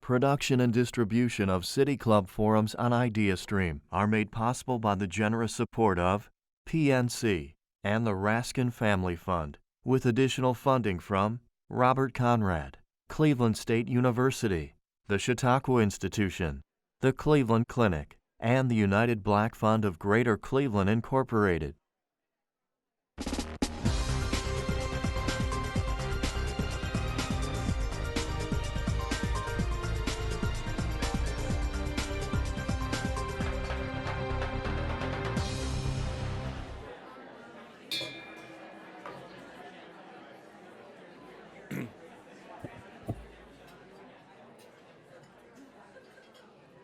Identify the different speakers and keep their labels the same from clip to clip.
Speaker 1: Production and distribution of City Club forums on IdeaStream are made possible by the generous support of PNC and the Raskin Family Fund, with additional funding from Robert Conrad, Cleveland State University, the Chautauqua Institution, the Cleveland Clinic, and the United Black Fund of Greater Cleveland, Incorporated.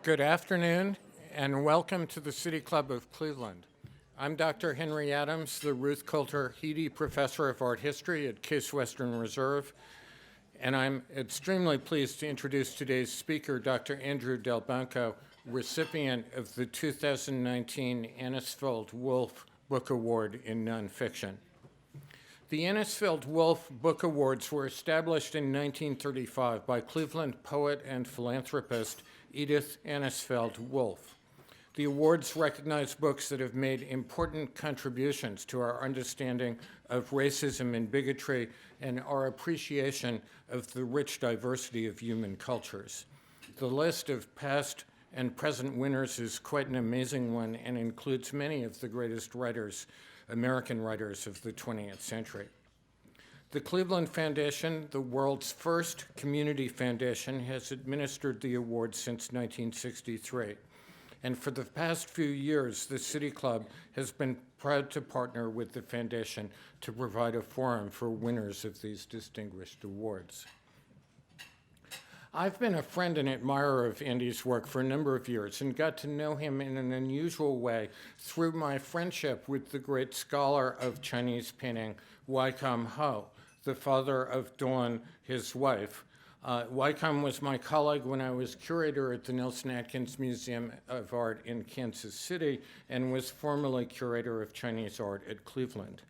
Speaker 2: Good afternoon, and welcome to the City Club of Cleveland. I'm Dr. Henry Adams, the Ruth Coulter Heedy Professor of Art History at Case Western Reserve, and I'm extremely pleased to introduce today's speaker, Dr. Andrew Delbanco, recipient of the 2019 Anisfield-Wolf Book Award in Nonfiction. The Anisfield-Wolf Book Awards were established in 1935 by Cleveland poet and philanthropist Edith Anisfield-Wolf. The awards recognize books that have made important contributions to our understanding of racism and bigotry and our appreciation of the rich diversity of human cultures. The list of past and present winners is quite an amazing one and includes many of the greatest writers, American writers of the 20th century. The Cleveland Foundation, the world's first community foundation, has administered the award since 1963. And for the past few years, the City Club has been proud to partner with the foundation to provide a forum for winners of these distinguished awards. I've been a friend and admirer of Andy's work for a number of years and got to know him in an unusual way through my friendship with the great scholar of Chinese painting, Wai-Kam Ho, the father of Dawn, his wife. Wai-Kam was my colleague when I was curator at the Nelson Atkins Museum of Art in Kansas City and was formerly curator of Chinese art at Cleveland.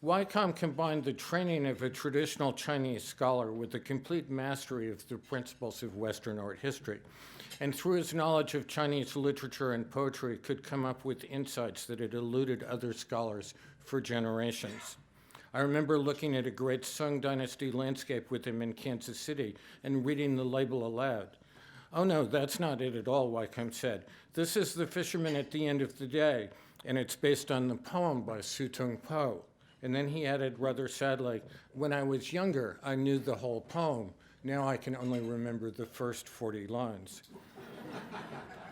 Speaker 2: Wai-Kam combined the training of a traditional Chinese scholar with a complete mastery of the principles of Western art history, and through his knowledge of Chinese literature and poetry could come up with insights that had eluded other scholars for generations. I remember looking at a great Sung Dynasty landscape with him in Kansas City and reading the label aloud. "Oh no, that's not it at all," Wai-Kam said. "This is The Fisherman at the End of the Day, and it's based on the poem by Su Tung Po." And then he added rather sadly, "When I was younger, I knew the whole poem. Now I can only remember the first 40 lines.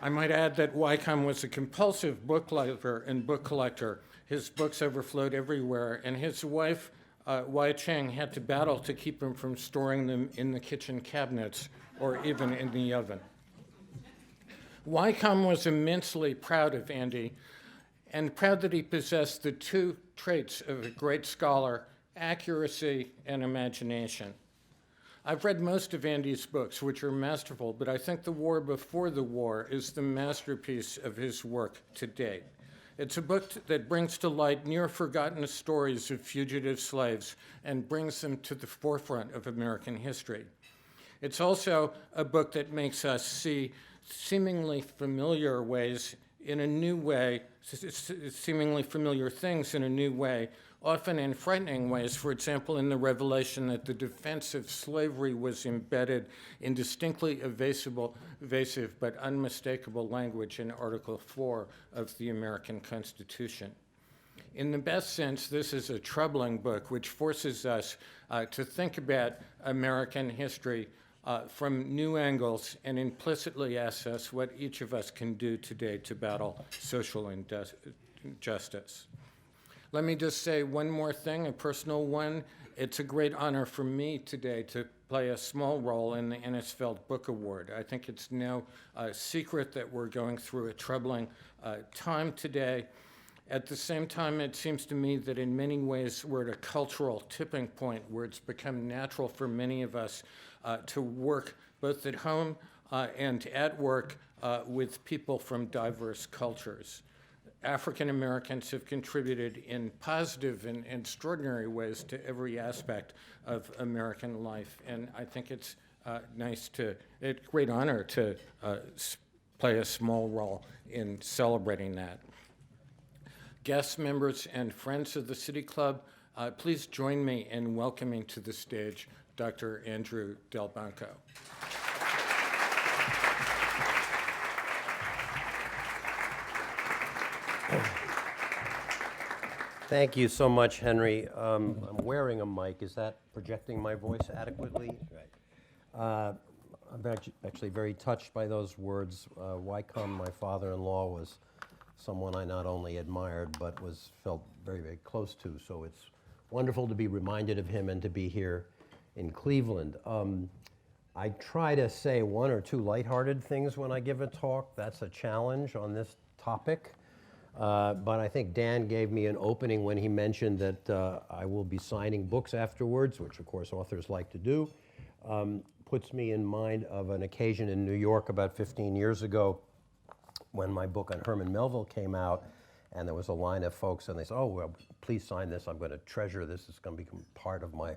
Speaker 2: I might add that Wai-Kam was a compulsive book lover and book collector. His books overflowed everywhere, and his wife, Wai Cheng, had to battle to keep him from storing them in the kitchen cabinets or even in the oven. Wai-Kam was immensely proud of Andy and proud that he possessed the two traits of a great scholar, accuracy and imagination. I've read most of Andy's books, which are masterful, but I think The War Before the War is the masterpiece of his work to date. It's a book that brings to light near-forgotten stories of fugitive slaves and brings them to the forefront of American history. It's also a book that makes us see seemingly familiar ways in a new way, seemingly familiar things in a new way, often in frightening ways. For example, in the revelation that the defense of slavery was embedded in distinctly evasive but unmistakable language in Article 4 of the American Constitution. In the best sense, this is a troubling book which forces us to think about American history from new angles and implicitly asks us what each of us can do today to battle social injustice. Let me just say one more thing, a personal one. It's a great honor for me today to play a small role in the Anisfield Book Award. I think it's no secret that we're going through a troubling time today. At the same time, it seems to me that in many ways we're at a cultural tipping point where it's become natural for many of us to work both at home and at work with people from diverse cultures. African Americans have contributed in positive and extraordinary ways to every aspect of American life, and I think it's great honor to play a small role in celebrating that. Guests, members, and friends of the City Club, please join me in welcoming to the stage Dr. Andrew Delbanco.
Speaker 3: Thank you so much, Henry. I'm wearing a mic. Is that projecting my voice adequately? Right. I'm actually very touched by those words. Wycombe, my father-in-law, was someone I not only admired but felt very, very close to. So it's wonderful to be reminded of him and to be here in Cleveland. I try to say one or two lighthearted things when I give a talk. That's a challenge on this topic. But I think Dan gave me an opening when he mentioned that I will be signing books afterwards, which of course authors like to do. Puts me in mind of an occasion in New York about 15 years ago when my book on Herman Melville came out, and there was a line of folks and they said, oh, well, please sign this. I'm going to treasure this. It's going to become part of my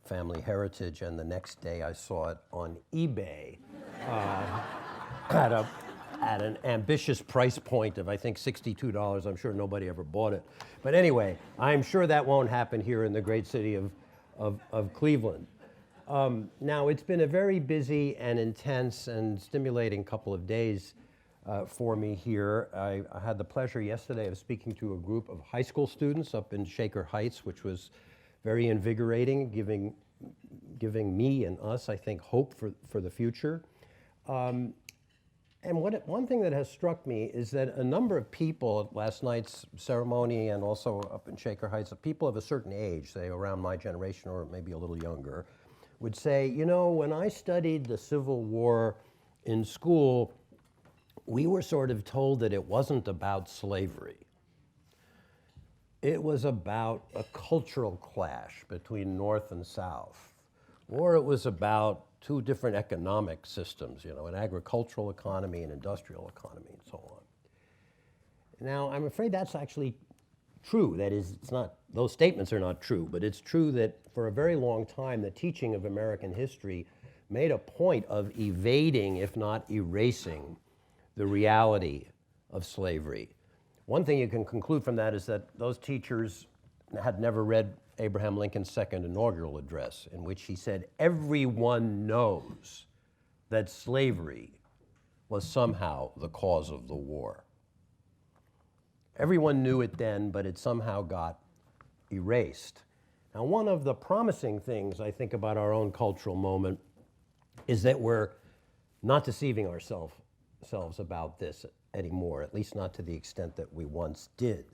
Speaker 3: family heritage. And the next day I saw it on eBay at an ambitious price point of, I think, $62. I'm sure nobody ever bought it. But anyway, I'm sure that won't happen here in the great city of Cleveland. Now, it's been a very busy and intense and stimulating couple of days for me here. I had the pleasure yesterday of speaking to a group of high school students up in Shaker Heights, which was very invigorating, giving me and us, I think, hope for the future. And one thing that has struck me is that a number of people at last night's ceremony and also up in Shaker Heights, people of a certain age, say around my generation or maybe a little younger, would say, you know, when I studied the Civil War in school, we were sort of told that it wasn't about slavery. It was about a cultural clash between North and South, or it was about two different economic systems, you know, an agricultural economy, an industrial economy, and so on. Now, I'm afraid that's actually true. That is, it's not, those statements are not true, but it's true that for a very long time, the teaching of American history made a point of evading, if not erasing, the reality of slavery. One thing you can conclude from that is that those teachers had never read Abraham Lincoln's second inaugural address, in which he said, everyone knows that slavery was somehow the cause of the war. Everyone knew it then, but it somehow got erased. Now, one of the promising things I think about our own cultural moment is that we're not deceiving ourselves about this anymore, at least not to the extent that we once did.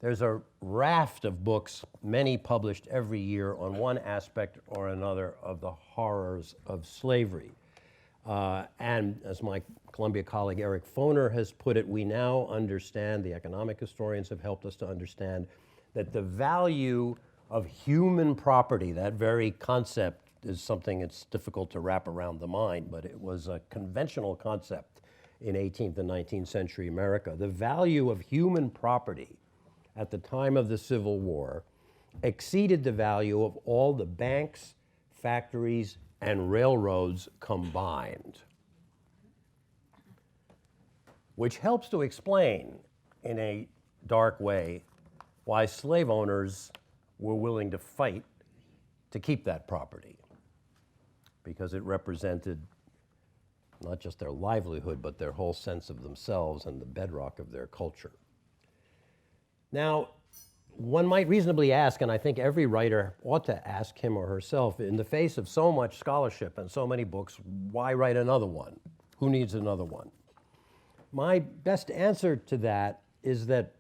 Speaker 3: There's a raft of books, many published every year, on one aspect or another of the horrors of slavery. And as my Columbia colleague Eric Foner has put it, we now understand, the economic historians have helped us to understand, that the value of human property, that very concept is something that's difficult to wrap around the mind, but it was a conventional concept in 18th and 19th century America. The value of human property at the time of the Civil War exceeded the value of all the banks, factories, and railroads combined, which helps to explain in a dark way why slave owners were willing to fight to keep that property, because it represented not just their livelihood, but their whole sense of themselves and the bedrock of their culture. Now, one might reasonably ask, and I think every writer ought to ask him or herself, in the face of so much scholarship and so many books, why write another one? Who needs another one? My best answer to that is that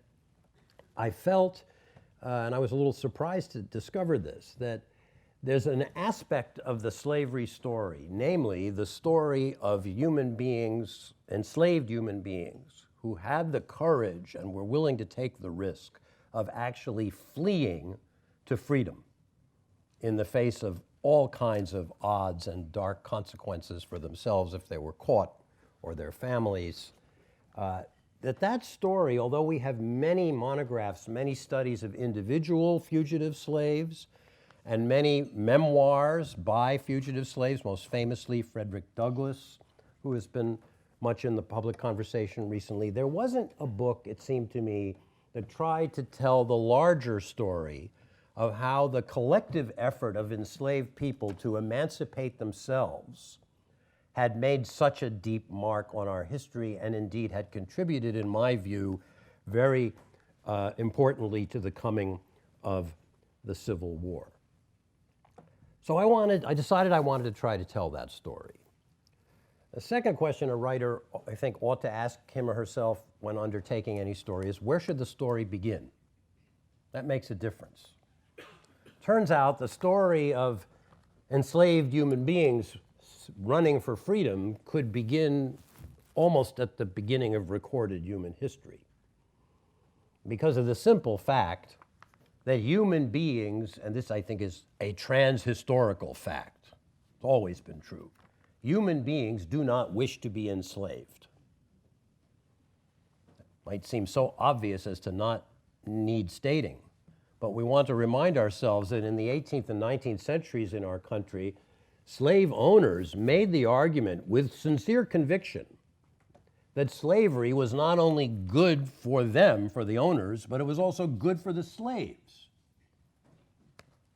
Speaker 3: I felt, and I was a little surprised to discover this, that there's an aspect of the slavery story, namely the story of human beings, enslaved human beings, who had the courage and were willing to take the risk of actually fleeing to freedom in the face of all kinds of odds and dark consequences for themselves if they were caught or their families. That story, although we have many monographs, many studies of individual fugitive slaves, and many memoirs by fugitive slaves, most famously Frederick Douglass, who has been much in the public conversation recently. There wasn't a book, it seemed to me, that tried to tell the larger story of how the collective effort of enslaved people to emancipate themselves had made such a deep mark on our history and indeed had contributed, in my view, very importantly to the coming of the Civil War. So I decided I wanted to try to tell that story. The second question a writer, I think, ought to ask him or herself when undertaking any story is, where should the story begin? That makes a difference. Turns out the story of enslaved human beings running for freedom could begin almost at the beginning of recorded human history, because of the simple fact that human beings, and this I think is a transhistorical fact, it's always been true, human beings do not wish to be enslaved. It might seem so obvious as to not need stating, but we want to remind ourselves that in the 18th and 19th centuries in our country, slave owners made the argument with sincere conviction that slavery was not only good for them, for the owners, but it was also good for the slaves.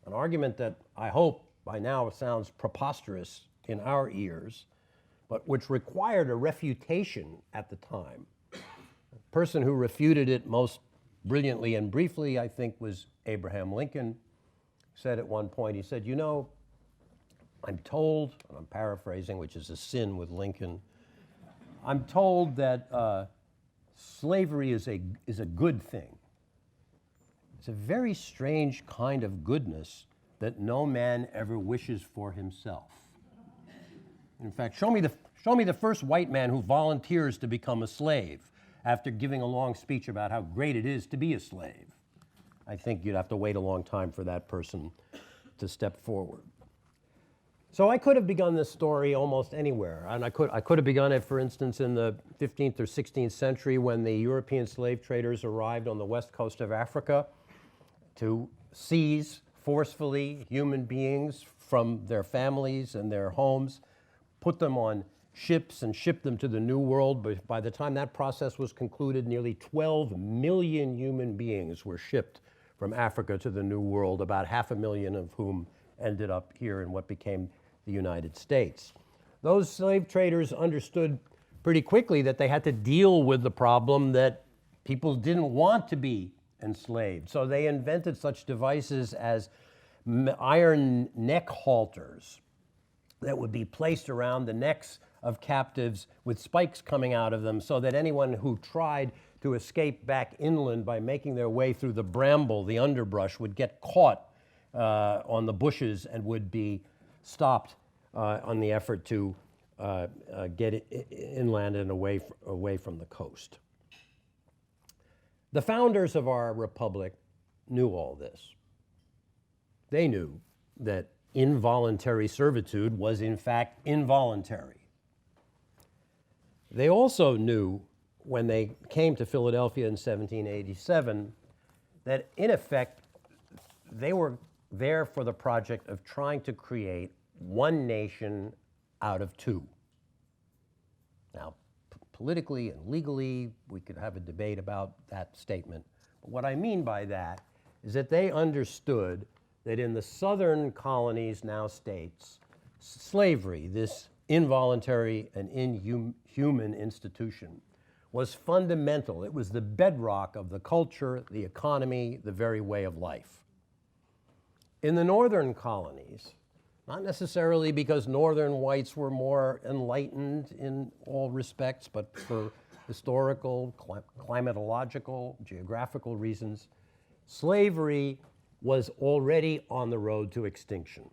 Speaker 3: An argument that I hope by now sounds preposterous in our ears, but which required a refutation at the time. The person who refuted it most brilliantly and briefly, I think, was Abraham Lincoln. He said at one point, he said, you know, I'm told, and I'm paraphrasing, which is a sin with Lincoln, I'm told that slavery is a good thing. It's a very strange kind of goodness that no man ever wishes for himself. In fact, show me the first white man who volunteers to become a slave after giving a long speech about how great it is to be a slave. I think you'd have to wait a long time for that person to step forward. So I could have begun this story almost anywhere, and I could have begun it, for instance, in the 15th or 16th century when the European slave traders arrived on the west coast of Africa to seize forcefully human beings from their families and their homes, put them on ships and ship them to the New World. But by the time that process was concluded, nearly 12 million human beings were shipped from Africa to the New World, about 500,000 of whom ended up here in what became the United States. Those slave traders understood pretty quickly that they had to deal with the problem that people didn't want to be enslaved. So they invented such devices as iron neck halters that would be placed around the necks of captives with spikes coming out of them, so that anyone who tried to escape back inland by making their way through the bramble, the underbrush, would get caught on the bushes and would be stopped on the effort to get it inland and away from the coast. The founders of our republic knew all this. They knew that involuntary servitude was in fact involuntary. They also knew, when they came to Philadelphia in 1787, that in effect they were there for the project of trying to create one nation out of two. Now, politically and legally, we could have a debate about that statement. But what I mean by that is that they understood that in the southern colonies, now states, slavery, this involuntary and inhuman institution, was fundamental. It was the bedrock of the culture, the economy, the very way of life. In the northern colonies, not necessarily because northern whites were more enlightened in all respects, but for historical, climatological, geographical reasons, slavery was already on the road to extinction.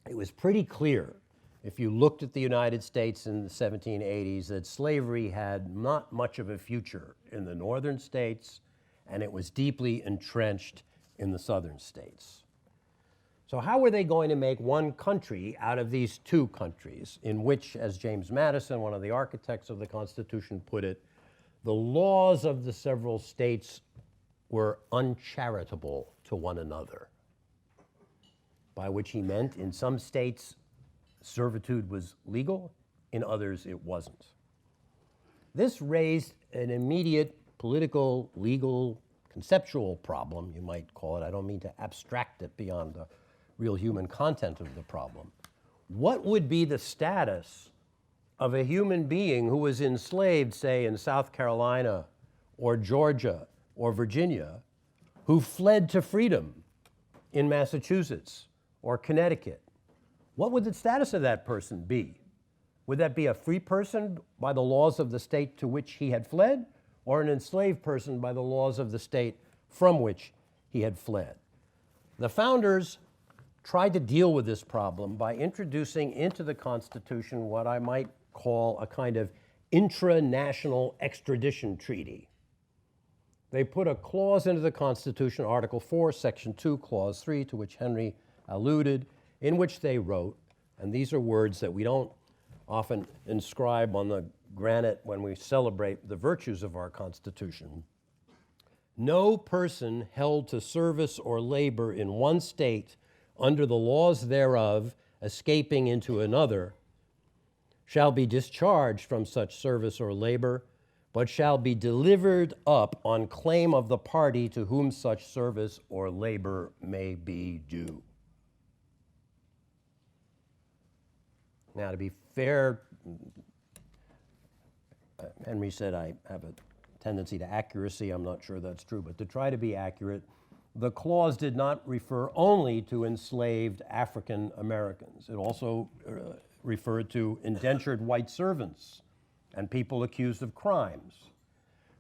Speaker 3: It was pretty clear, if you looked at the United States in the 1780s, that slavery had not much of a future in the northern states, and it was deeply entrenched in the southern states. So how were they going to make one country out of these two countries, in which, as James Madison, one of the architects of the Constitution, put it, the laws of the several states were uncharitable to one another? by which he meant in some states servitude was legal, in others it wasn't. This raised an immediate political, legal, conceptual problem, you might call it. I don't mean to abstract it beyond the real human content of the problem. What would be the status of a human being who was enslaved, say, in South Carolina or Georgia or Virginia, who fled to freedom in Massachusetts or Connecticut? What would the status of that person be? Would that be a free person by the laws of the state to which he had fled, or an enslaved person by the laws of the state from which he had fled? The founders tried to deal with this problem by introducing into the Constitution what I might call a kind of intranational extradition treaty. They put a clause into the Constitution, Article 4, Section 2, Clause 3, to which Henry alluded, in which they wrote, and these are words that we don't often inscribe on the granite when we celebrate the virtues of our Constitution. No person held to service or labor in one state under the laws thereof, escaping into another, shall be discharged from such service or labor, but shall be delivered up on claim of the party to whom such service or labor may be due. Now, to be fair, Henry said I have a tendency to accuracy. I'm not sure that's true, but to try to be accurate, the clause did not refer only to enslaved African Americans. It also referred to indentured white servants and people accused of crimes.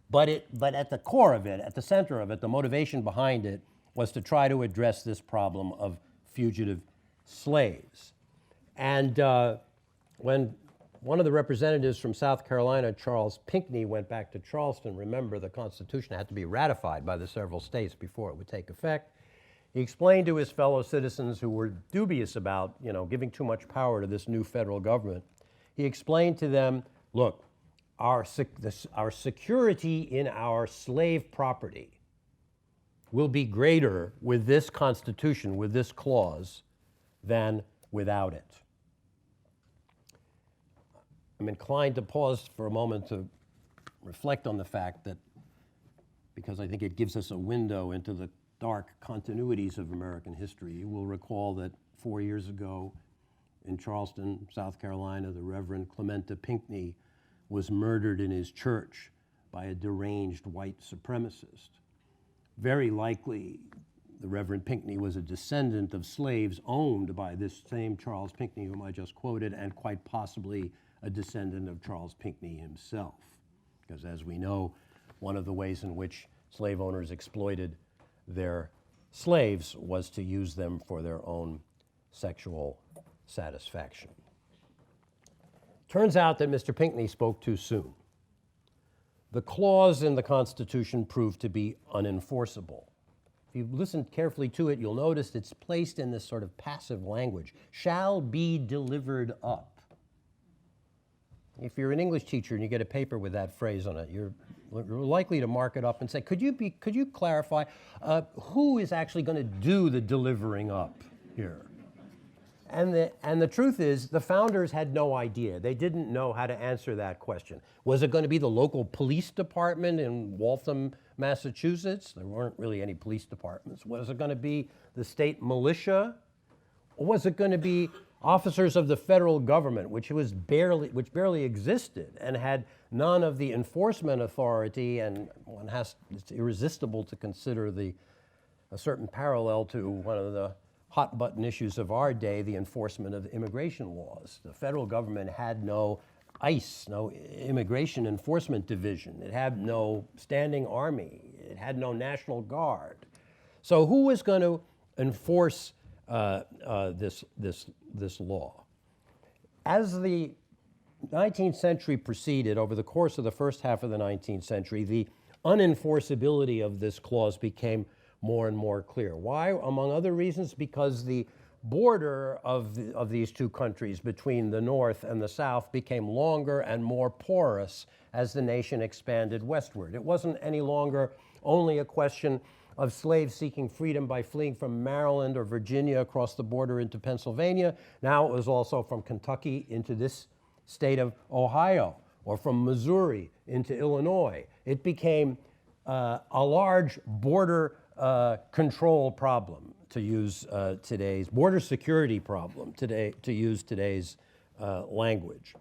Speaker 3: But at the core of it, at the center of it, the motivation behind it was to try to address this problem of fugitive slaves. And when one of the representatives from South Carolina, Charles Pinckney, went back to Charleston, remember the Constitution had to be ratified by the several states before it would take effect. He explained to his fellow citizens who were dubious about, giving too much power to this new federal government. He explained to them, look, our security in our slave property will be greater with this Constitution, with this clause, than without it. I'm inclined to pause for a moment to reflect on the fact that, because I think it gives us a window into the dark continuities of American history. You will recall that 4 years ago in Charleston, South Carolina, the Reverend Clementa Pinckney was murdered in his church by a deranged white supremacist. Very likely, the Reverend Pinckney was a descendant of slaves owned by this same Charles Pinckney whom I just quoted, and quite possibly a descendant of Charles Pinckney himself. Because as we know, one of the ways in which slave owners exploited their slaves was to use them for their own sexual satisfaction. Turns out that Mr. Pinckney spoke too soon. The clause in the Constitution proved to be unenforceable. If you listen carefully to it, you'll notice it's placed in this sort of passive language, shall be delivered up. If you're an English teacher and you get a paper with that phrase on it, you're likely to mark it up and say, could you clarify who is actually going to do the delivering up here? And the truth is, the founders had no idea. They didn't know how to answer that question. Was it going to be the local police department in Waltham, Massachusetts? There weren't really any police departments. Was it going to be the state militia? Or was it going to be officers of the federal government, which barely existed and had none of the enforcement authority? And it's irresistible to consider a certain parallel to one of the hot button issues of our day, the enforcement of immigration laws. The federal government had no ICE, no Immigration Enforcement Division. It had no standing army. It had no National Guard. So who was going to enforce this law? As the 19th century proceeded, over the course of the first half of the 19th century, the unenforceability of this clause became more and more clear. Why? Among other reasons, because the border of these two countries between the North and the South became longer and more porous as the nation expanded westward. It wasn't any longer only a question of slaves seeking freedom by fleeing from Maryland or Virginia across the border into Pennsylvania. Now it was also from Kentucky into this state of Ohio, or from Missouri into Illinois. It became a large border control problem, to use today's border security problem, to use today's language.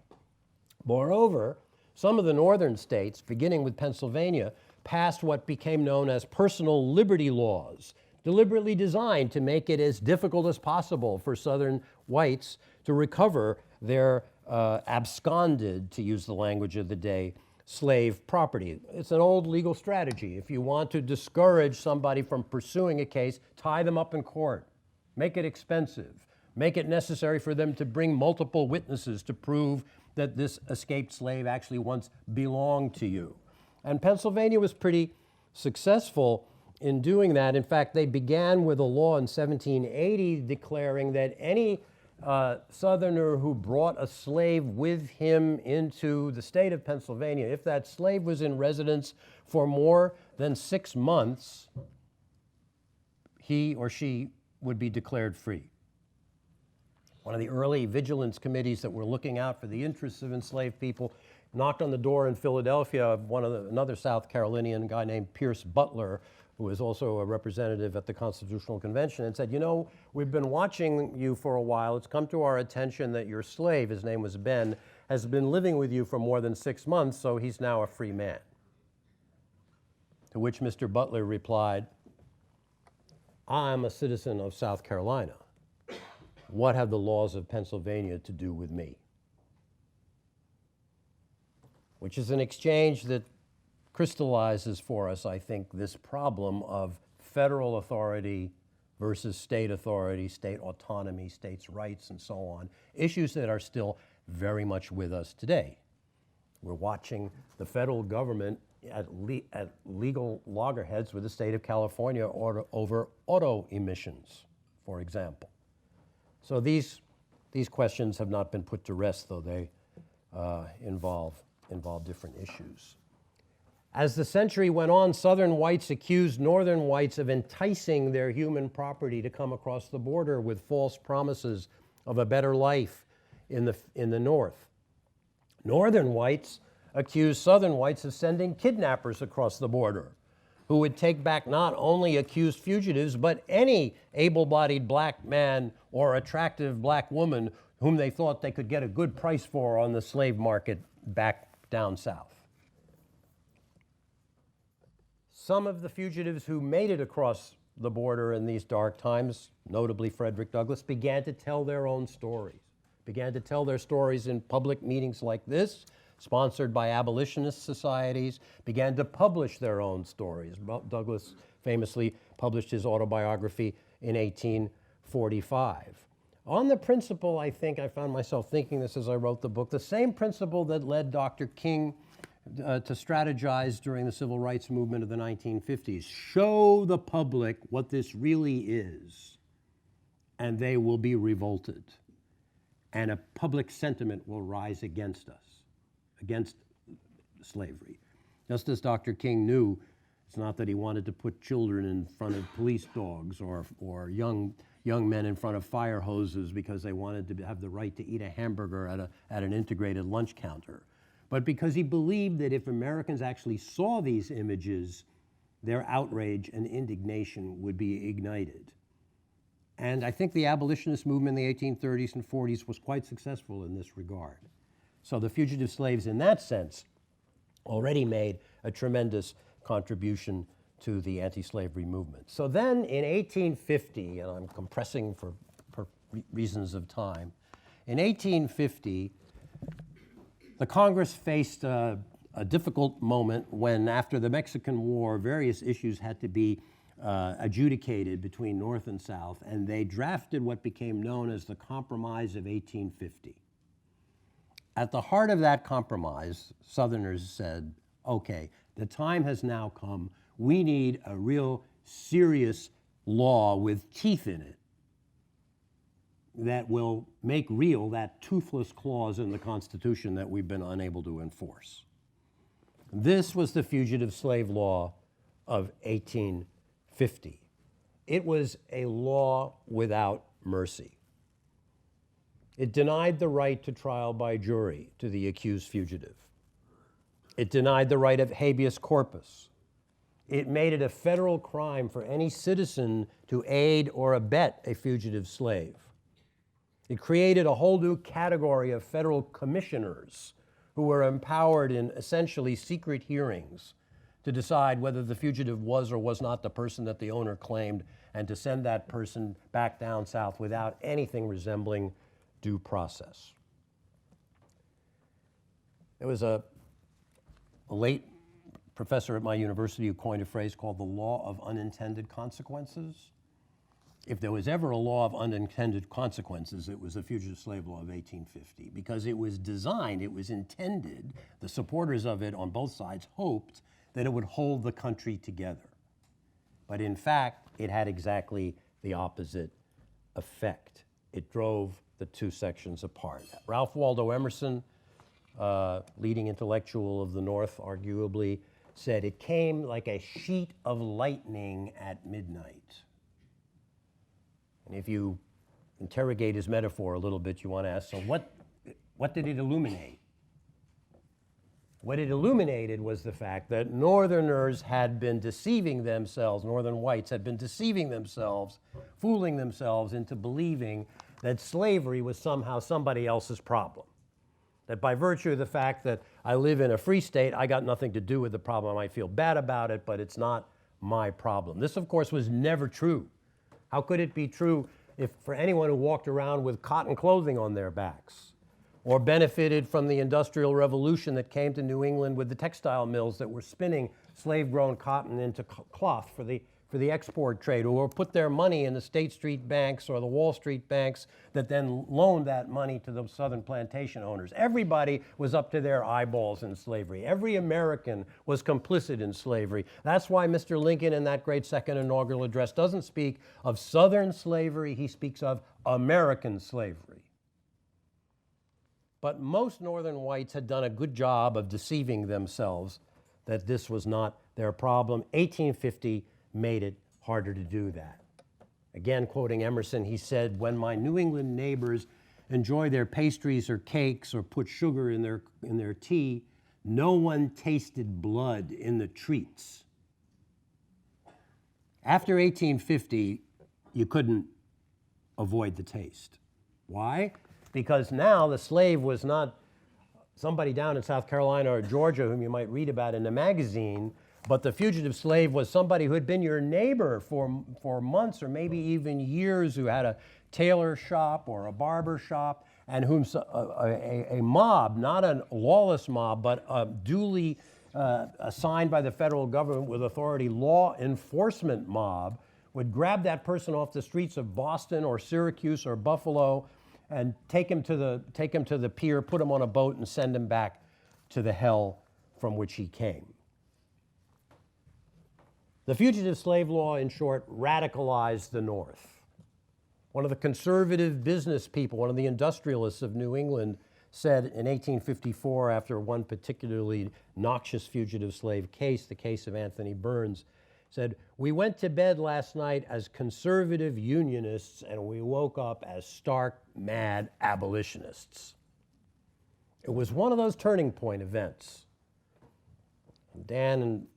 Speaker 3: Moreover, some of the northern states, beginning with Pennsylvania, passed what became known as personal liberty laws, deliberately designed to make it as difficult as possible for Southern whites to recover their absconded, to use the language of the day, slave property. It's an old legal strategy. If you want to discourage somebody from pursuing a case, tie them up in court, make it expensive, make it necessary for them to bring multiple witnesses to prove that this escaped slave actually once belonged to you. And Pennsylvania was pretty successful in doing that. In fact, they began with a law in 1780 declaring that any Southerner who brought a slave with him into the state of Pennsylvania, if that slave was in residence for more than 6 months, he or she would be declared free. One of the early vigilance committees that were looking out for the interests of enslaved people knocked on the door in Philadelphia of another South Carolinian guy named Pierce Butler, who was also a representative at the Constitutional Convention, and said, you know, we've been watching you for a while. It's come to our attention that your slave, his name was Ben, has been living with you for more than 6 months, so he's now a free man. To which Mr. Butler replied, I'm a citizen of South Carolina. What have the laws of Pennsylvania to do with me? Which is an exchange that crystallizes for us, I think, this problem of federal authority versus state authority, state autonomy, states' rights, and so on, issues that are still very much with us today. We're watching the federal government at legal loggerheads with the state of California over auto emissions, for example. So these questions have not been put to rest, though they involve different issues. As the century went on, Southern whites accused Northern whites of enticing their human property to come across the border with false promises of a better life in the North. Northern whites accused Southern whites of sending kidnappers across the border, who would take back not only accused fugitives, but any able-bodied black man or attractive black woman whom they thought they could get a good price for on the slave market back down south. Some of the fugitives who made it across the border in these dark times, notably Frederick Douglass, began to tell their own stories, began to tell their stories in public meetings like this, sponsored by abolitionist societies, began to publish their own stories. Douglass famously published his autobiography in 1845. On the principle, I think, I found myself thinking this as I wrote the book, the same principle that led Dr. King to strategize during the civil rights movement of the 1950s. Show the public what this really is, and they will be revolted. And a public sentiment will rise against us, against slavery. Just as Dr. King knew, it's not that he wanted to put children in front of police dogs or young men in front of fire hoses because they wanted to have the right to eat a hamburger at an integrated lunch counter, but because he believed that if Americans actually saw these images, their outrage and indignation would be ignited. And I think the abolitionist movement in the 1830s and 40s was quite successful in this regard. So the fugitive slaves, in that sense, already made a tremendous contribution to the anti-slavery movement. So then in 1850, and I'm compressing for reasons of time, in 1850, the Congress faced a difficult moment when, after the Mexican War, various issues had to be adjudicated between North and South, and they drafted what became known as the Compromise of 1850. At the heart of that compromise, Southerners said, okay, the time has now come. We need a real serious law with teeth in it that will make real that toothless clause in the Constitution that we've been unable to enforce. This was the Fugitive Slave Law of 1850. 1850. It was a law without mercy. It denied the right to trial by jury to the accused fugitive. It denied the right of habeas corpus. It made it a federal crime for any citizen to aid or abet a fugitive slave. It created a whole new category of federal commissioners who were empowered in essentially secret hearings to decide whether the fugitive was or was not the person that the owner claimed, and to send that person back down south without anything resembling due process. There was a late professor at my university who coined a phrase called the law of unintended consequences. If there was ever a law of unintended consequences, it was the Fugitive Slave Law of 1850, because it was designed, it was intended, the supporters of it on both sides hoped that it would hold the country together. But in fact, it had exactly the opposite effect. It drove the two sections apart. Ralph Waldo Emerson, leading intellectual of the North, arguably, said it came like a sheet of lightning at midnight. And if you interrogate his metaphor a little bit, you want to ask, so what did it illuminate? What it illuminated was the fact that Northerners had been deceiving themselves, Northern whites had been deceiving themselves, fooling themselves into believing that slavery was somehow somebody else's problem. That by virtue of the fact that I live in a free state, I got nothing to do with the problem. I might feel bad about it, but it's not my problem. This, of course, was never true. How could it be true if for anyone who walked around with cotton clothing on their backs, or benefited from the Industrial Revolution that came to New England with the textile mills that were spinning slave-grown cotton into cloth for the export trade, or put their money in the State Street banks or the Wall Street banks that then loaned that money to the southern plantation owners? Everybody was up to their eyeballs in slavery. Every American was complicit in slavery. That's why Mr. Lincoln in that great second inaugural address doesn't speak of Southern slavery, he speaks of American slavery. But most Northern whites had done a good job of deceiving themselves that this was not their problem. 1850 made it harder to do that. Again, quoting Emerson, he said, "When my New England neighbors enjoy their pastries or cakes or put sugar in their tea, no one tasted blood in the treats." After 1850, you couldn't avoid the taste. Why? Because now the slave was not somebody down in South Carolina or Georgia whom you might read about in a magazine, but the fugitive slave was somebody who had been your neighbor for months or maybe even years, who had a tailor shop or a barber shop, and whom a mob, not a lawless mob, but a duly assigned by the federal government with authority law enforcement mob, would grab that person off the streets of Boston or Syracuse or Buffalo and take him to the pier, put him on a boat, and send him back to the hell from which he came. The Fugitive Slave Law, in short, radicalized the North. One of the conservative business people, one of the industrialists of New England, said in 1854, after one particularly noxious fugitive slave case, the case of Anthony Burns, said, "We went to bed last night as conservative Unionists, and we woke up as stark, mad abolitionists." It was one of those turning point events. Dan and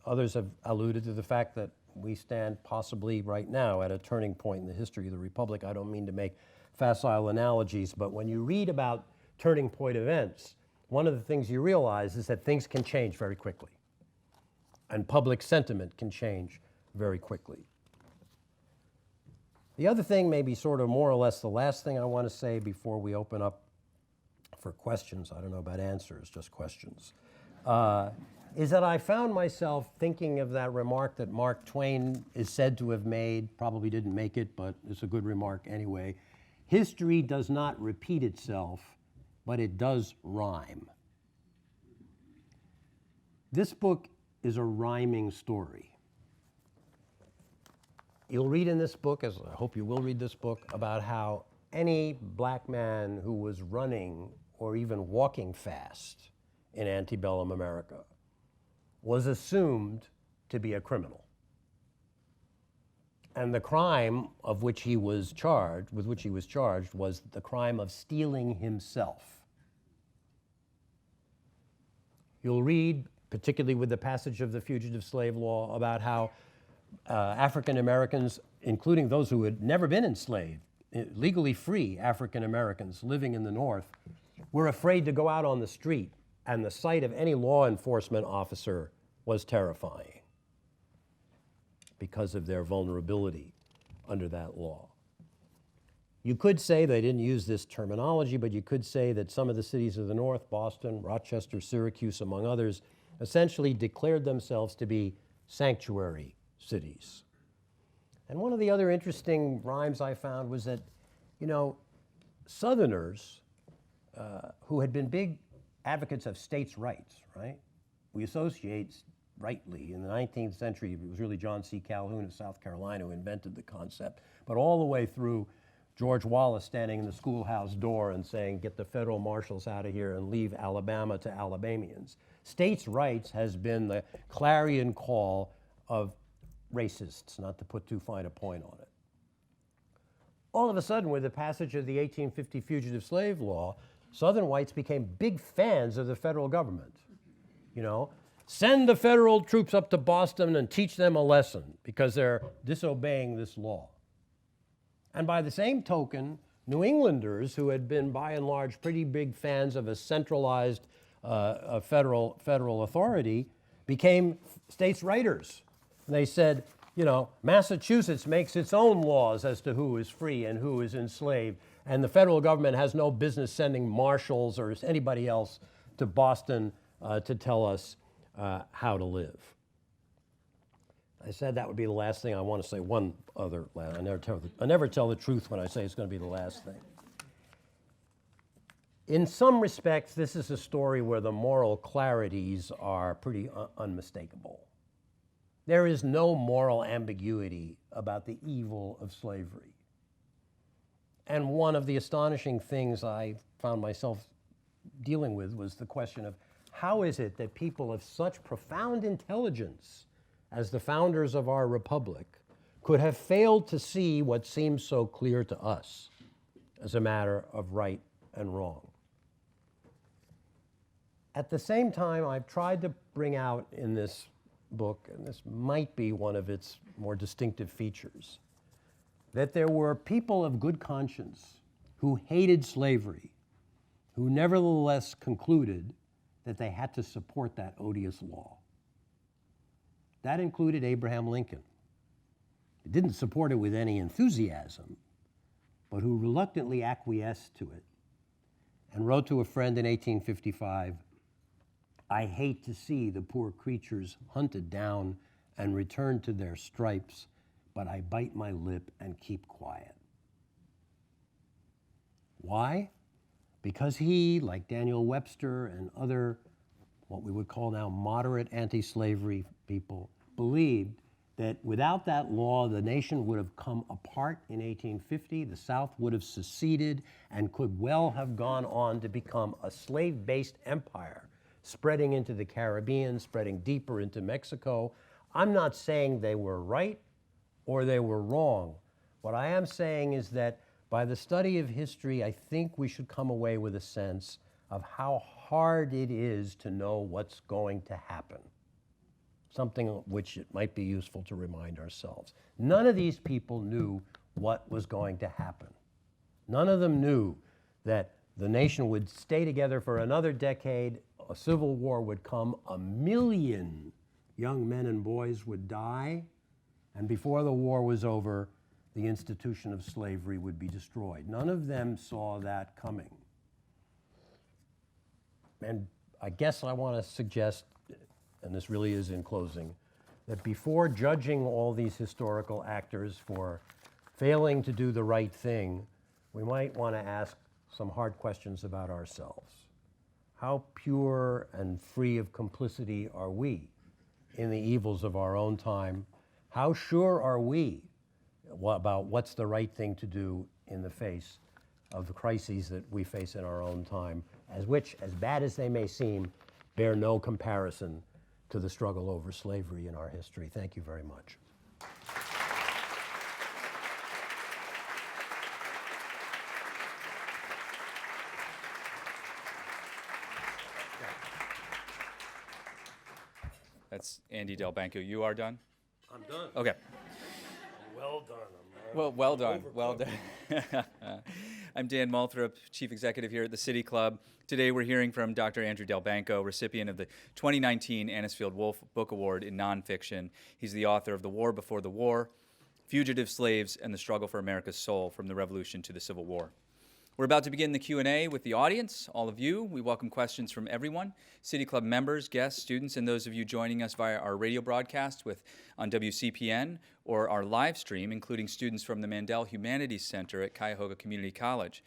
Speaker 3: others have alluded to the fact that we stand possibly right now at a turning point in the history of the Republic. I don't mean to make facile analogies, but when you read about turning point events, one of the things you realize is that things can change very quickly, and public sentiment can change very quickly. The other thing, maybe sort of more or less the last thing I want to say before we open up for questions, I don't know about answers, just questions, is that I found myself thinking of that remark that Mark Twain is said to have made, probably didn't make it, but it's a good remark anyway. History does not repeat itself, but it does rhyme. This book is a rhyming story. You'll read in this book, as I hope you will read this book, about how any black man who was running or even walking fast in antebellum America was assumed to be a criminal. And the crime of which he was charged, was the crime of stealing himself. You'll read, particularly with the passage of the Fugitive Slave Law, about how African Americans, including those who had never been enslaved, legally free African Americans living in the North, were afraid to go out on the street, and the sight of any law enforcement officer was terrifying because of their vulnerability under that law. You could say, they didn't use this terminology, but you could say that some of the cities of the North, Boston, Rochester, Syracuse, among others, essentially declared themselves to be sanctuary cities. And one of the other interesting rhymes I found was that, Southerners who had been big advocates of states' rights, right? We associate rightly, in the 19th century, it was really John C. Calhoun of South Carolina who invented the concept, but all the way through George Wallace standing in the schoolhouse door and saying, get the federal marshals out of here and leave Alabama to Alabamians. States' rights has been the clarion call of racists, not to put too fine a point on it. All of a sudden, with the passage of the 1850 Fugitive Slave Law, Southern whites became big fans of the federal government. Send the federal troops up to Boston and teach them a lesson because they're disobeying this law. And by the same token, New Englanders, who had been by and large pretty big fans of a centralized federal authority, became states' writers. And they said, Massachusetts makes its own laws as to who is free and who is enslaved, and the federal government has no business sending marshals or anybody else to Boston to tell us how to live. I said that would be the last thing. I want to say one other. I never tell the truth when I say it's going to be the last thing. In some respects, this is a story where the moral clarities are pretty unmistakable. There is no moral ambiguity about the evil of slavery. And one of the astonishing things I found myself dealing with was the question of how is it that people of such profound intelligence as the founders of our republic could have failed to see what seems so clear to us as a matter of right and wrong. At the same time, I've tried to bring out in this book, and this might be one of its more distinctive features, that there were people of good conscience who hated slavery, who nevertheless concluded that they had to support that odious law. That included Abraham Lincoln. He didn't support it with any enthusiasm, but who reluctantly acquiesced to it and wrote to a friend in 1855, "I hate to see the poor creatures hunted down and returned to their stripes, but I bite my lip and keep quiet." Why? Because he, like Daniel Webster and other, what we would call now moderate anti-slavery people, believed that without that law, the nation would have come apart in 1850, the South would have seceded and could well have gone on to become a slave-based empire, spreading into the Caribbean, spreading deeper into Mexico. I'm not saying they were right or they were wrong. What I am saying is that by the study of history, I think we should come away with a sense of how hard it is to know what's going to happen, something which it might be useful to remind ourselves. None of these people knew what was going to happen. None of them knew that the nation would stay together for another decade, a civil war would come, 1 million young men and boys would die, and before the war was over, the institution of slavery would be destroyed. None of them saw that coming. And I guess I want to suggest, and this really is in closing, that before judging all these historical actors for failing to do the right thing, we might want to ask some hard questions about ourselves. How pure and free of complicity are we in the evils of our own time? How sure are we about what's the right thing to do in the face of the crises that we face in our own time, which, as bad as they may seem, bear no comparison to the struggle over slavery in our history? Thank you very much.
Speaker 4: That's Andy Delbanco. You are done?
Speaker 3: I'm done.
Speaker 4: Okay.
Speaker 3: Well done.
Speaker 4: Well done. Well done. I'm Dan Moulthrop, Chief Executive here at the City Club. Today we're hearing from Dr. Andrew Delbanco, recipient of the 2019 Anisfield-Wolf Book Award in Nonfiction. He's the author of The War Before the War, Fugitive Slaves, and the Struggle for America's Soul from the Revolution to the Civil War. We're about to begin the Q&A with the audience, all of you. We welcome questions from everyone, City Club members, guests, students, and those of you joining us via our radio broadcast on WCPN or our live stream, including students from the Mandel Humanities Center at Cuyahoga Community College.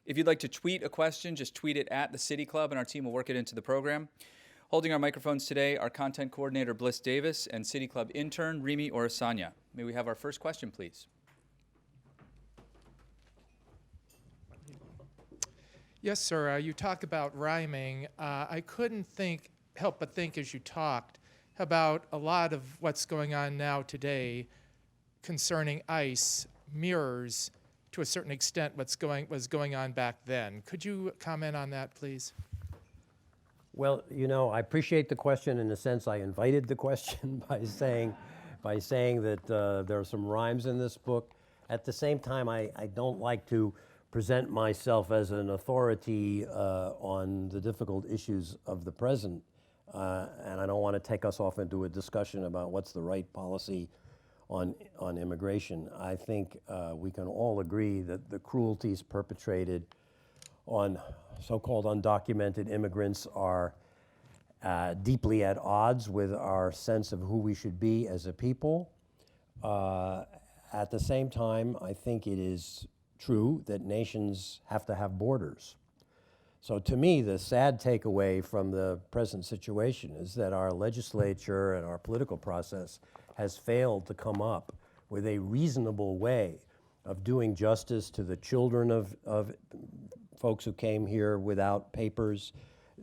Speaker 4: If you'd like to tweet a question, just tweet it at the City Club, and our team will work it into the program. Holding our microphones today are content coordinator Bliss Davis and City Club intern Rimi Orasanya. May we have our first question, please?
Speaker 5: Yes, sir. You talk about rhyming. I couldn't help but think as you talked about a lot of what's going on now today concerning ICE mirrors to a certain extent was going on back then. Could you comment on that, please?
Speaker 3: Well, I appreciate the question in the sense I invited the question by saying that there are some rhymes in this book. At the same time, I don't like to present myself as an authority on the difficult issues of the present, and I don't want to take us off into a discussion about what's the right policy on immigration. I think we can all agree that the cruelties perpetrated on so-called undocumented immigrants are deeply at odds with our sense of who we should be as a people. At the same time, I think it is true that nations have to have borders. So to me, the sad takeaway from the present situation is that our legislature and our political process has failed to come up with a reasonable way of doing justice to the children of folks who came here without papers,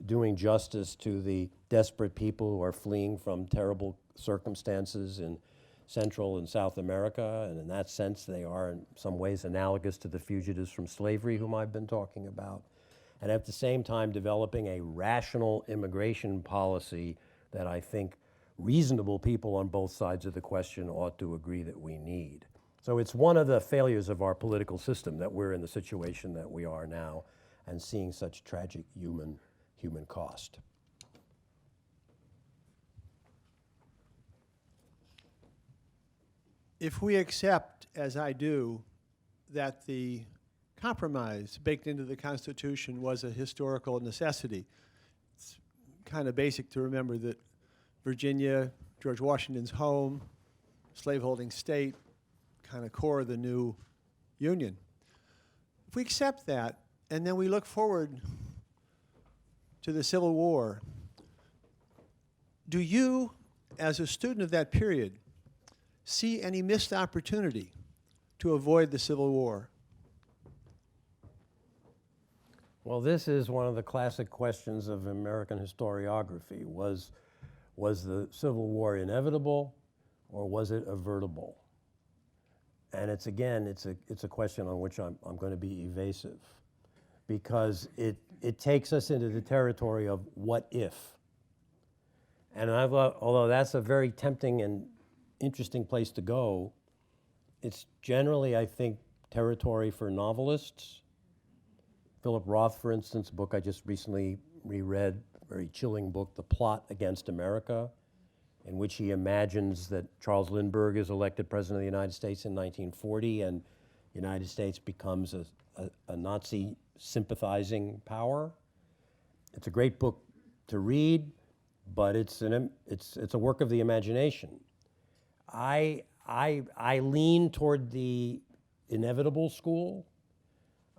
Speaker 3: doing justice to the desperate people who are fleeing from terrible circumstances in Central and South America, and in that sense they are in some ways analogous to the fugitives from slavery whom I've been talking about, and at the same time developing a rational immigration policy that I think reasonable people on both sides of the question ought to agree that we need. So it's one of the failures of our political system that we're in the situation that we are now and seeing such tragic human cost.
Speaker 6: If we accept, as I do, that the compromise baked into the Constitution was a historical necessity, it's kind of basic to remember that Virginia, George Washington's home, slaveholding state, kind of core of the new Union. If we accept that, and then we look forward to the Civil War, do you, as a student of that period, see any missed opportunity to avoid the Civil War?
Speaker 3: Well, this is one of the classic questions of American historiography. Was the Civil War inevitable, or was it avertible? And it's a question on which I'm going to be evasive, because it takes us into the territory of what if. And although that's a very tempting and interesting place to go, it's generally, I think, territory for novelists. Philip Roth, for instance, a book I just recently reread, very chilling book, The Plot Against America, in which he imagines that Charles Lindbergh is elected president of the United States in 1940 and the United States becomes a Nazi sympathizing power. It's a great book to read, but it's a work of the imagination. I lean toward the inevitable school.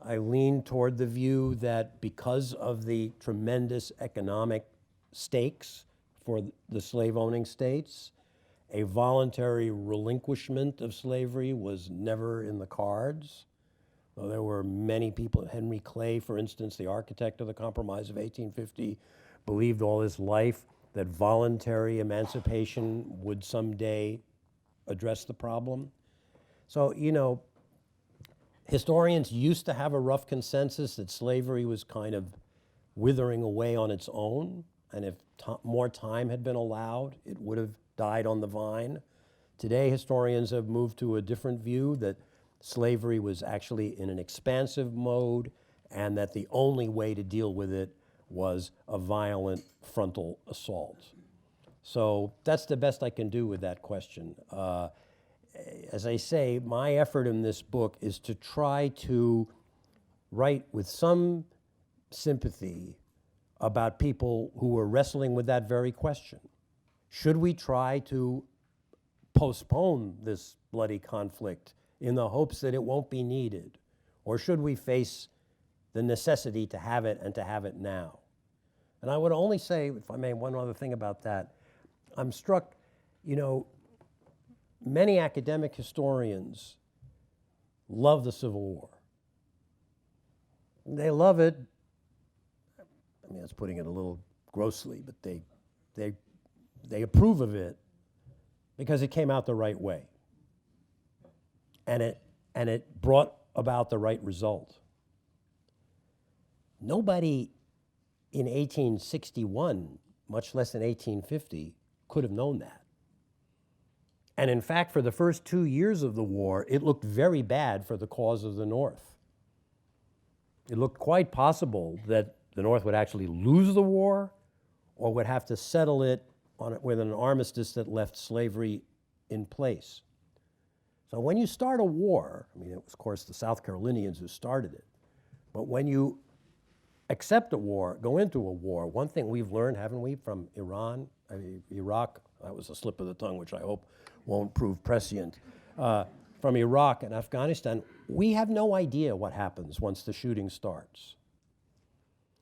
Speaker 3: I lean toward the view that because of the tremendous economic stakes for the slave-owning states, a voluntary relinquishment of slavery was never in the cards. Though there were many people, Henry Clay, for instance, the architect of the Compromise of 1850, believed all his life that voluntary emancipation would someday address the problem. So, historians used to have a rough consensus that slavery was kind of withering away on its own, and if more time had been allowed, it would have died on the vine. Today, historians have moved to a different view that slavery was actually in an expansive mode and that the only way to deal with it was a violent frontal assault. So that's the best I can do with that question. As I say, my effort in this book is to try to write with some sympathy about people who were wrestling with that very question. Should we try to postpone this bloody conflict in the hopes that it won't be needed? Or should we face the necessity to have it and to have it now? And I would only say, if I may, one other thing about that. I'm struck, many academic historians love the Civil War. They love it, I mean, that's putting it a little grossly, but they approve of it because it came out the right way. And it brought about the right result. Nobody in 1861, much less in 1850, could have known that. And in fact, for the first 2 years of the war, it looked very bad for the cause of the North. It looked quite possible that the North would actually lose the war or would have to settle it with an armistice that left slavery in place. So when you start a war, I mean, it was, of course, the South Carolinians who started it, but when you accept a war, go into a war, one thing we've learned, haven't we, from Iraq, that was a slip of the tongue, which I hope won't prove prescient, from Iraq and Afghanistan, we have no idea what happens once the shooting starts.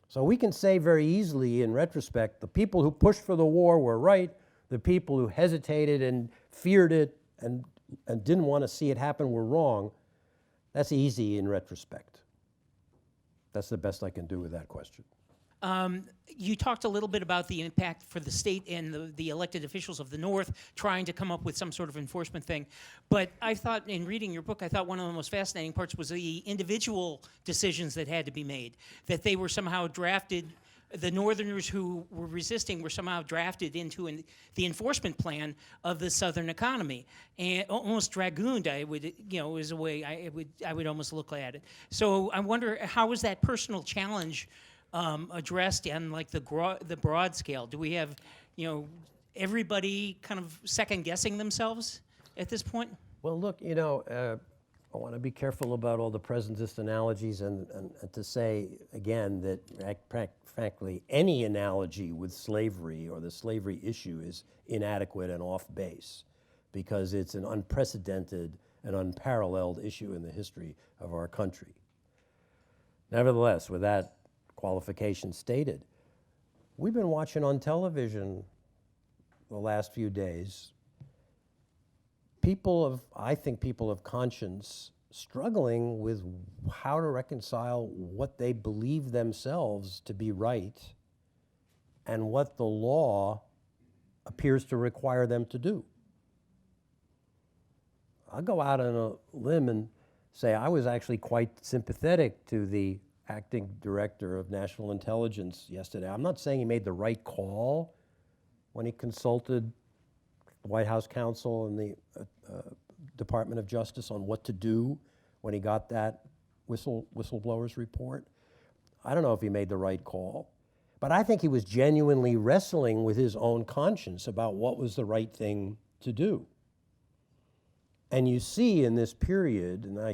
Speaker 3: So we can say very easily, in retrospect, the people who pushed for the war were right, the people who hesitated and feared it and didn't want to see it happen were wrong. That's easy in retrospect. That's the best I can do with that question.
Speaker 7: You talked a little bit about the impact for the state and the elected officials of the North trying to come up with some sort of enforcement thing. But I thought, in reading your book, I thought one of the most fascinating parts was the individual decisions that had to be made, that they were somehow drafted, the Northerners who were resisting were somehow drafted into the enforcement plan of the Southern economy, and almost dragooned. I would, is a way I would almost look at it. So I wonder, how was that personal challenge addressed on like the broad scale? Do we have, everybody kind of second guessing themselves at this point?
Speaker 3: Well, look, I want to be careful about all the presentist analogies and to say again that frankly any analogy with slavery or the slavery issue is inadequate and off base because it's an unprecedented and unparalleled issue in the history of our country. Nevertheless, with that qualification stated, we've been watching on television the last few days I think people of conscience struggling with how to reconcile what they believe themselves to be right and what the law appears to require them to do. I'll go out on a limb and say I was actually quite sympathetic to the acting director of national intelligence yesterday. I'm not saying he made the right call when he consulted the White House counsel and the Department of Justice on what to do when he got that whistleblower's report. I don't know if he made the right call, but I think he was genuinely wrestling with his own conscience about what was the right thing to do. And you see in this period, and I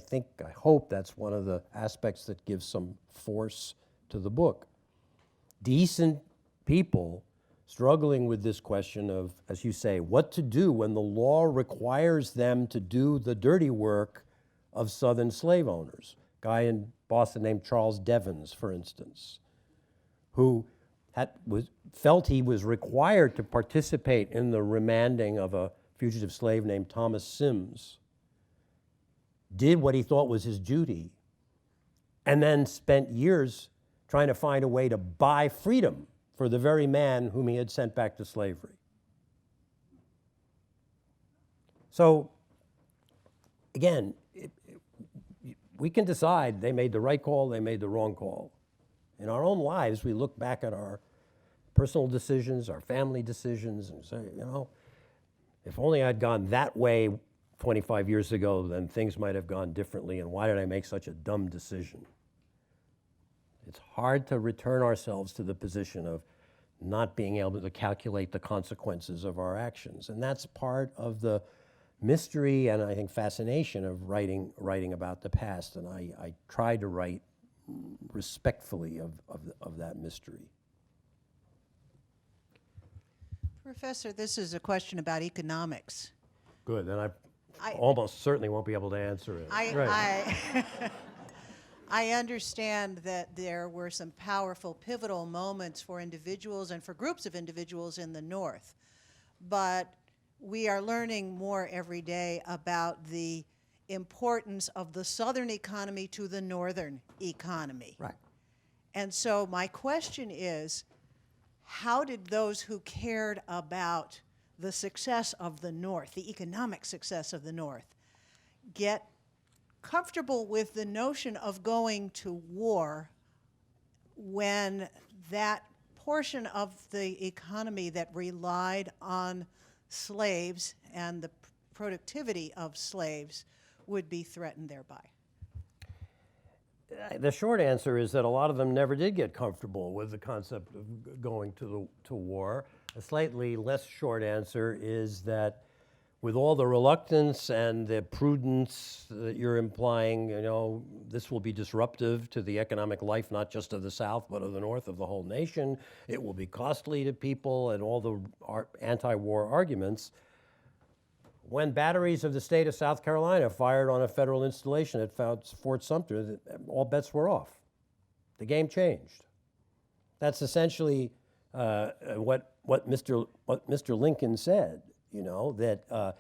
Speaker 3: hope that's one of the aspects that gives some force to the book, decent people struggling with this question of, as you say, what to do when the law requires them to do the dirty work of Southern slave owners. A guy in Boston named Charles Devens, for instance, who felt he was required to participate in the remanding of a fugitive slave named Thomas Sims, did what he thought was his duty, and then spent years trying to find a way to buy freedom for the very man whom he had sent back to slavery. So, again, we can decide they made the right call, they made the wrong call. In our own lives, we look back at our personal decisions, our family decisions, and say, you know, if only I'd gone that way 25 years ago, then things might have gone differently, and why did I make such a dumb decision? It's hard to return ourselves to the position of not being able to calculate the consequences of our actions. And that's part of the mystery and I think fascination of writing about the past. And I try to write respectfully of that mystery.
Speaker 8: Professor, this is a question about economics.
Speaker 3: Good, then I
Speaker 8: I-
Speaker 3: almost certainly won't be able to answer it.
Speaker 8: I understand that there were some powerful, pivotal moments for individuals and for groups of individuals in the North. But we are learning more every day about the importance of the Southern economy to the Northern economy.
Speaker 3: Right.
Speaker 8: And so my question is, how did those who cared about the success of the North, the economic success of the North, get comfortable with the notion of going to war when that portion of the economy that relied on slaves and the productivity of slaves would be threatened thereby?
Speaker 3: The short answer is that a lot of them never did get comfortable with the concept of going to war. A slightly less short answer is that with all the reluctance and the prudence that you're implying, you know, this will be disruptive to the economic life, not just of the South, but of the North, of the whole nation. It will be costly to people, and all the anti-war arguments. When batteries of the state of South Carolina fired on a federal installation at Fort Sumter, all bets were off. The game changed. That's essentially what Mr. Lincoln said. You know, that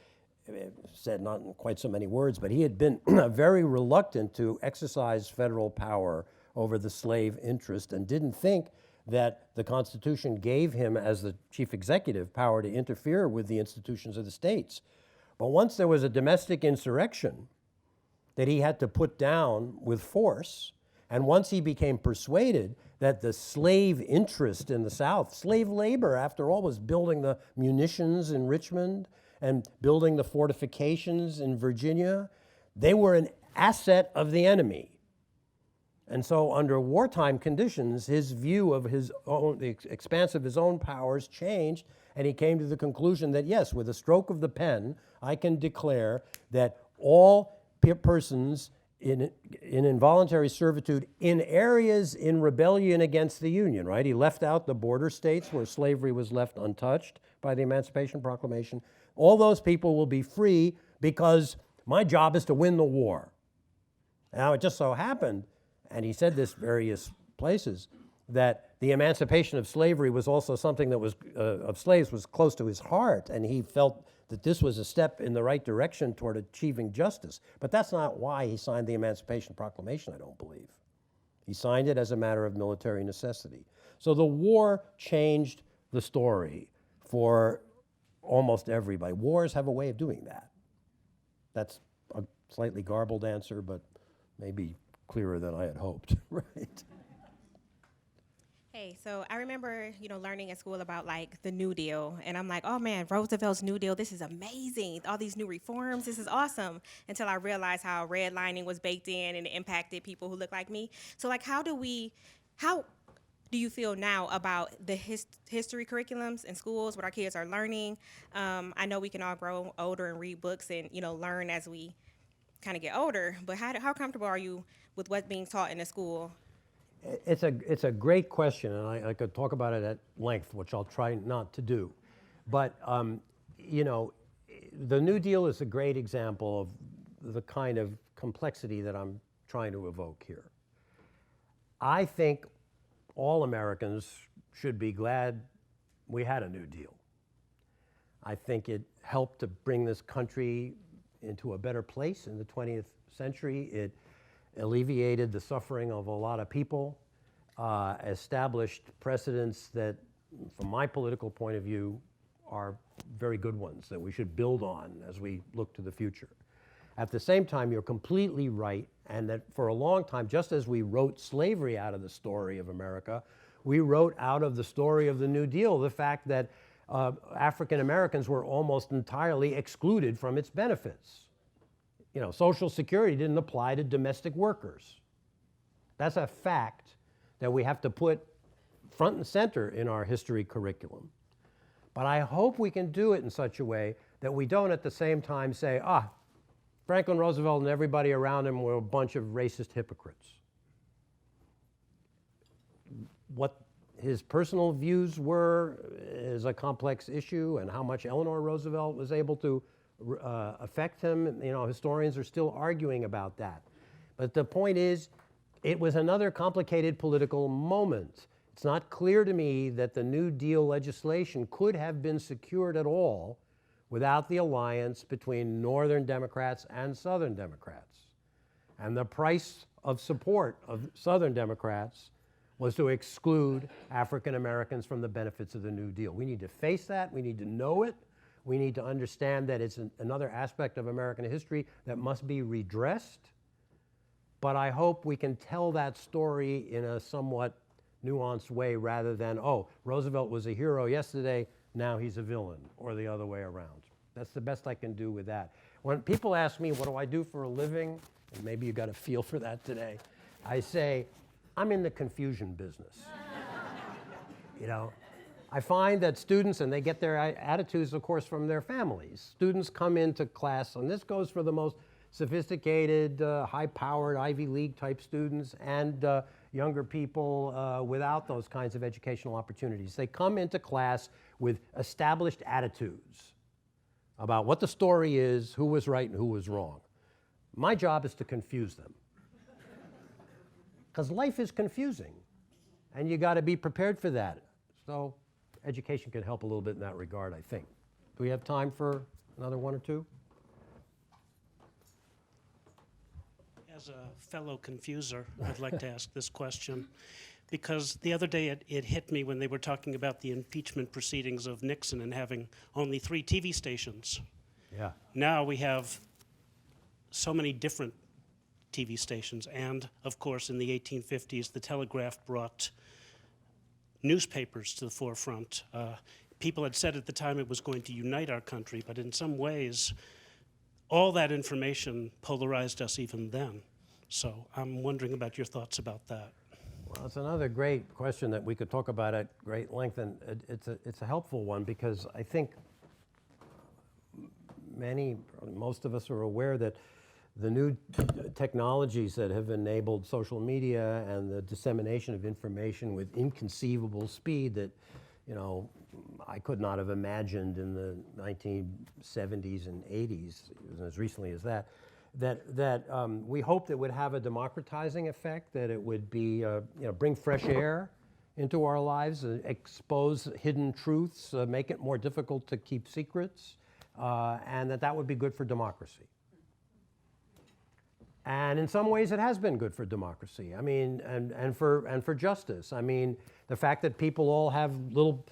Speaker 3: said not in quite so many words, but he had been very reluctant to exercise federal power over the slave interest and didn't think that the Constitution gave him, as the chief executive, power to interfere with the institutions of the states. But once there was a domestic insurrection that he had to put down with force, and once he became persuaded that the slave interest in the South, slave labor, after all, was building the munitions in Richmond and building the fortifications in Virginia, they were an asset of the enemy. And so under wartime conditions, his view of his own, the expanse of his own powers changed, and he came to the conclusion that yes, with a stroke of the pen, I can declare that all persons in involuntary servitude in areas in rebellion against the Union, right? He left out the border states where slavery was left untouched by the Emancipation Proclamation. All those people will be free because my job is to win the war. Now, it just so happened, and he said this various places, that the emancipation of slavery was also something that was, of slaves was close to his heart, and he felt that this was a step in the right direction toward achieving justice. But that's not why he signed the Emancipation Proclamation, I don't believe. He signed it as a matter of military necessity. So the war changed the story for almost everybody. Wars have a way of doing that. That's a slightly garbled answer, but maybe clearer than I had hoped, right?
Speaker 9: Hey, so I remember, learning at school about like the New Deal, and I'm like, oh man, Roosevelt's New Deal, this is amazing. All these new reforms, this is awesome. Until I realized how redlining was baked in and it impacted people who look like me. So like, how do you feel now about the history curriculums in schools, what our kids are learning? I know we can all grow older and read books and, learn as we kind of get older, but how comfortable are you with what's being taught in the school?
Speaker 3: It's a great question, and I could talk about it at length, which I'll try not to do. But, the New Deal is a great example of the kind of complexity that I'm trying to evoke here. I think all Americans should be glad we had a New Deal. I think it helped to bring this country into a better place in the 20th century. It alleviated the suffering of a lot of people, established precedents that, from my political point of view, are very good ones that we should build on as we look to the future. At the same time, you're completely right, and that for a long time, just as we wrote slavery out of the story of America, we wrote out of the story of the New Deal the fact that African Americans were almost entirely excluded from its benefits. You know, Social Security didn't apply to domestic workers. That's a fact that we have to put front and center in our history curriculum. But I hope we can do it in such a way that we don't at the same time say, Franklin Roosevelt and everybody around him were a bunch of racist hypocrites. What his personal views were is a complex issue, and how much Eleanor Roosevelt was able to affect him, you know, historians are still arguing about that. But the point is, it was another complicated political moment. It's not clear to me that the New Deal legislation could have been secured at all without the alliance between Northern Democrats and Southern Democrats. And the price of support of Southern Democrats was to exclude African Americans from the benefits of the New Deal. We need to face that. We need to know it. We need to understand that it's another aspect of American history that must be redressed. But I hope we can tell that story in a somewhat nuanced way rather than, Roosevelt was a hero yesterday, now he's a villain, or the other way around. That's the best I can do with that. When people ask me, what do I do for a living? And maybe you got a feel for that today. I say, I'm in the confusion business. You know, I find that students, and they get their attitudes, of course, from their families. Students come into class, and this goes for the most sophisticated, high-powered Ivy League type students and younger people without those kinds of educational opportunities. They come into class with established attitudes about what the story is, who was right and who was wrong. My job is to confuse them. Because life is confusing, and you got to be prepared for that. So education can help a little bit in that regard, I think. Do we have time for another one or two?
Speaker 10: As a fellow confuser, I'd like to ask this question, because the other day it hit me when they were talking about the impeachment proceedings of Nixon and having only 3 TV stations.
Speaker 3: Yeah.
Speaker 10: Now we have so many different TV stations, and of course in the 1850s the telegraph brought newspapers to the forefront. People had said at the time it was going to unite our country, but in some ways all that information polarized us even then. So I'm wondering about your thoughts about that.
Speaker 3: Well, it's another great question that we could talk about at great length, and it's a helpful one, because I think most of us are aware that the new technologies that have enabled social media and the dissemination of information with inconceivable speed that, you know, I could not have imagined in the 1970s and 80s, as recently as that we hoped it would have a democratizing effect, that it would be, bring fresh air into our lives, expose hidden truths, make it more difficult to keep secrets, and that would be good for democracy. And in some ways, it has been good for democracy. I mean, and for justice. I mean, the fact that people all have little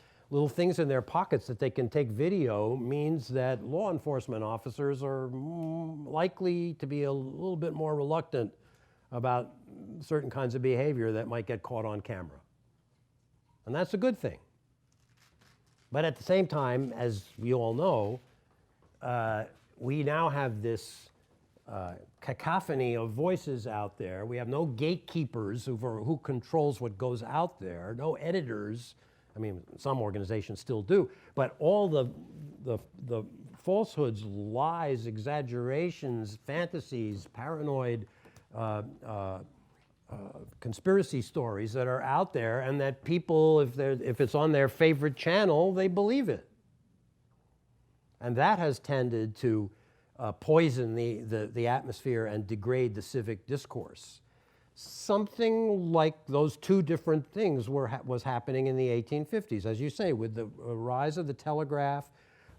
Speaker 3: things in their pockets that they can take video means that law enforcement officers are likely to be a little bit more reluctant about certain kinds of behavior that might get caught on camera. And that's a good thing. But at the same time, as we all know, we now have this cacophony of voices out there. We have no gatekeepers who controls what goes out there, no editors. I mean, some organizations still do, but all the falsehoods, lies, exaggerations, fantasies, paranoid conspiracy stories that are out there, and that people, if it's on their favorite channel, they believe it. And that has tended to poison the atmosphere and degrade the civic discourse. Something like those two different things was happening in the 1850s, as you say, with the rise of the telegraph,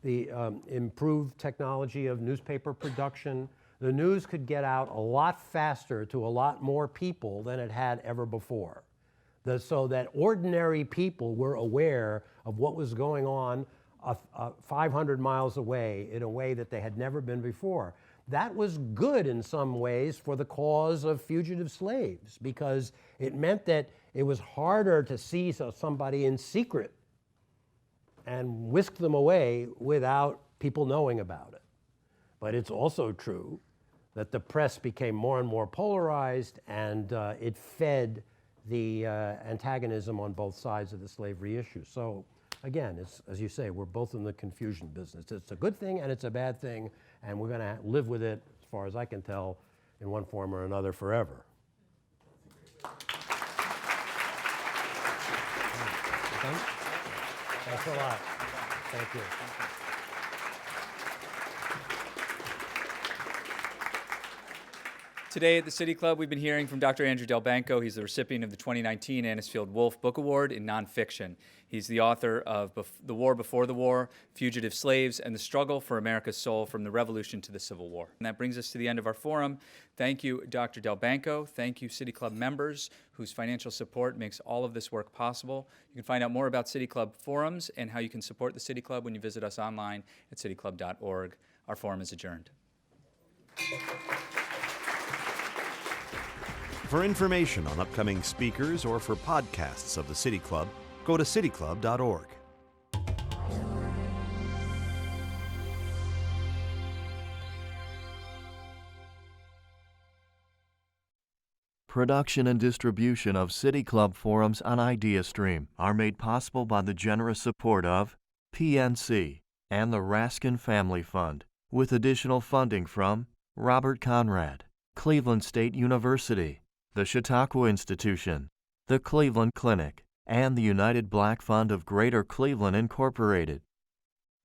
Speaker 3: the improved technology of newspaper production. The news could get out a lot faster to a lot more people than it had ever before. So that ordinary people were aware of what was going on 500 miles away in a way that they had never been before. that was good in some ways for the cause of fugitive slaves, because it meant that it was harder to seize somebody in secret and whisk them away without people knowing about it. But it's also true that the press became more and more polarized, and it fed the antagonism on both sides of the slavery issue. So again, as you say, we're both in the confusion business. It's a good thing and it's a bad thing, and we're going to live with it, as far as I can tell, in one form or another forever. Thanks a lot. Thank you.
Speaker 4: Today at the City Club, we've been hearing from Dr. Andrew Delbanco. He's the recipient of the 2019 Anisfield-Wolf Book Award in Nonfiction. He's the author of The War Before the War, Fugitive Slaves, and the Struggle for America's Soul from the Revolution to the Civil War. And that brings us to the end of our forum. Thank you, Dr. Delbanco. Thank you, City Club members, whose financial support makes all of this work possible. You can find out more about City Club forums and how you can support the City Club when you visit us online at cityclub.org. Our forum is adjourned.
Speaker 11: For information on upcoming speakers or for podcasts of the City Club, go to cityclub.org.
Speaker 1: Production and distribution of City Club forums on IdeaStream are made possible by the generous support of PNC and the Raskin Family Fund, with additional funding from Robert Conrad, Cleveland State University, the Chautauqua Institution, the Cleveland Clinic, and the United Black Fund of Greater Cleveland, Incorporated.